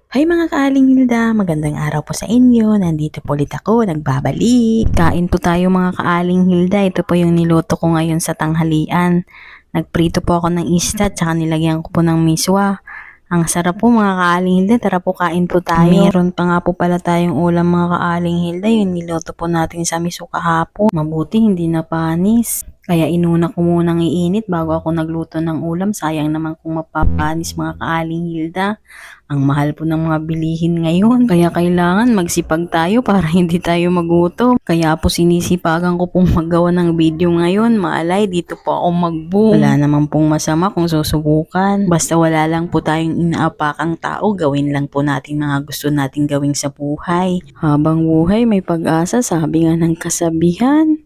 Hi mga kaaling Hilda, magandang araw po sa inyo. Nandito po ulit ako, nagbabalik. Kain po tayo mga kaaling Hilda. Ito po yung niluto ko ngayon sa tanghalian. Nagprito po ako ng isda at saka nilagyan ko po ng miswa. Ang sarap po mga kaaling Hilda, tara po kain po tayo. Meron pa nga po pala tayong ulam mga kaaling Hilda, yung niluto po natin sa miswa kahapon. Mabuti hindi na panis. Kaya inuna ko munang iinit bago ako nagluto ng ulam. Sayang naman kung mapapanis mga kaaling Hilda. Ang mahal po ng mga bilihin ngayon. Kaya kailangan magsipag tayo para hindi tayo magutom. Kaya po sinisipagan ko pong maggawa ng video ngayon. Maalay, dito po ako mag-boom. Wala naman pong masama kung susubukan. Basta wala lang po tayong inaapakang tao, gawin lang po natin mga gusto nating gawin sa buhay. Habang buhay may pag-asa, sabi nga ng kasabihan.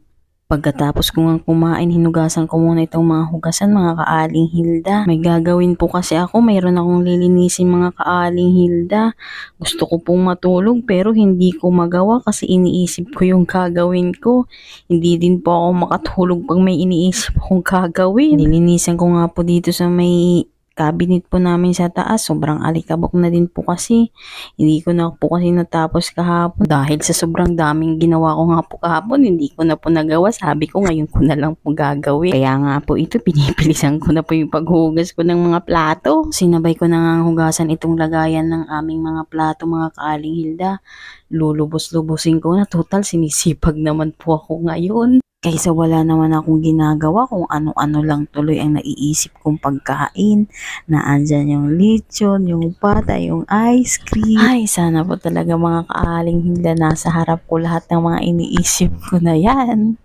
Pagkatapos ko nga kumain, hinugasan ko muna itong mga hugasan mga kaaling Hilda. May gagawin po kasi ako, mayroon akong lilinisin mga kaaling Hilda. Gusto ko pong matulog pero hindi ko magawa kasi iniisip ko yung gagawin ko. Hindi din po ako makatulog pag may iniisip akong gagawin. Nilinisan ko nga po dito sa may cabinet po namin sa taas. Sobrang alikabok na din po kasi. Hindi ko na po kasi natapos kahapon. Dahil sa sobrang daming ginawa ko nga po kahapon, hindi ko na po nagawa. Sabi ko ngayon ko na lang po gagawin. Kaya nga po ito, pinipilisan ko na po yung paghugas ko ng mga plato. Sinabay ko na nga hugasan itong lagayan ng aming mga plato mga kaaling Hilda. Lulubos-lubusin ko na. Total, sinisipag naman po ako ngayon. Kaysa wala naman akong ginagawa kung ano-ano lang tuloy ang naiisip kong pagkain. Na andyan yung lechon, yung pata, yung ice cream. Ay, sana po talaga mga kaaling Hilda nasa harap ko lahat ng mga iniisip ko na yan.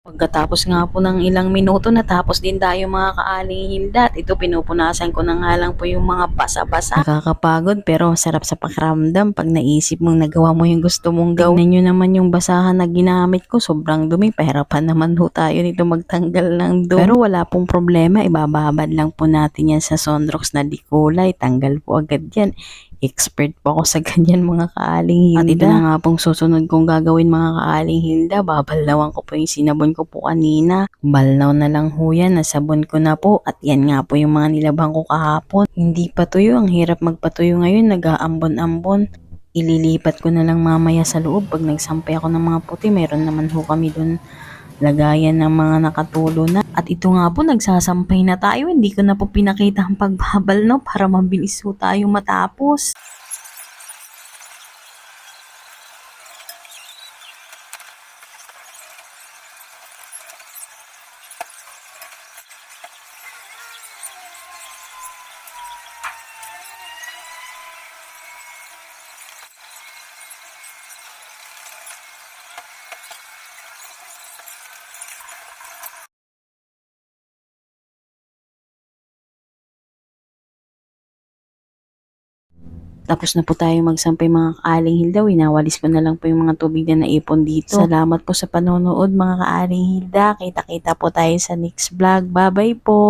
Pagkatapos nga po ng ilang minuto, natapos din tayo mga kaaling Hilda. At ito, pinupunasan ko na nga lang po yung mga basa-basa. Nakakapagod pero sarap sa pakiramdam pag naisip mong nagawa mo yung gusto mong gawin. Tingnan nyo naman yung basahan na ginamit ko. Sobrang dumi. Pahirapan naman ho tayo nito magtanggal ng dumi. Pero wala pong problema. Ibababad lang po natin yan sa Sunrox na di kulay. Tanggal po agad yan. Expert po ako sa ganyan mga kaaling Hilda. At ito na nga pong susunod kong gagawin mga kaaling Hilda. Babalnawan ko po yung sinabon ko po kanina. Balnaw na lang ho yan. Nasabon ko na po. At yan nga po yung mga nilabang ko kahapon. Hindi pa tuyo. Ang hirap magpatuyo ngayon. Nag-aambon-ambon. Ililipat ko na lang mamaya sa loob. Pag nagsampay ako ng mga puti, meron naman ho kami dun lagayan ng mga nakatulo na. At ito nga po, nagsasampay na tayo. Hindi ko na po pinakita ang pagbabal, no? Para mabilis po tayo matapos. Tapos na po tayo magsampay mga kaaling Hilda. Winawalis ko na lang po yung mga tubig na naipon dito. Salamat po sa panonood mga kaaling Hilda. Kita-kita po tayo sa next vlog. Bye-bye po!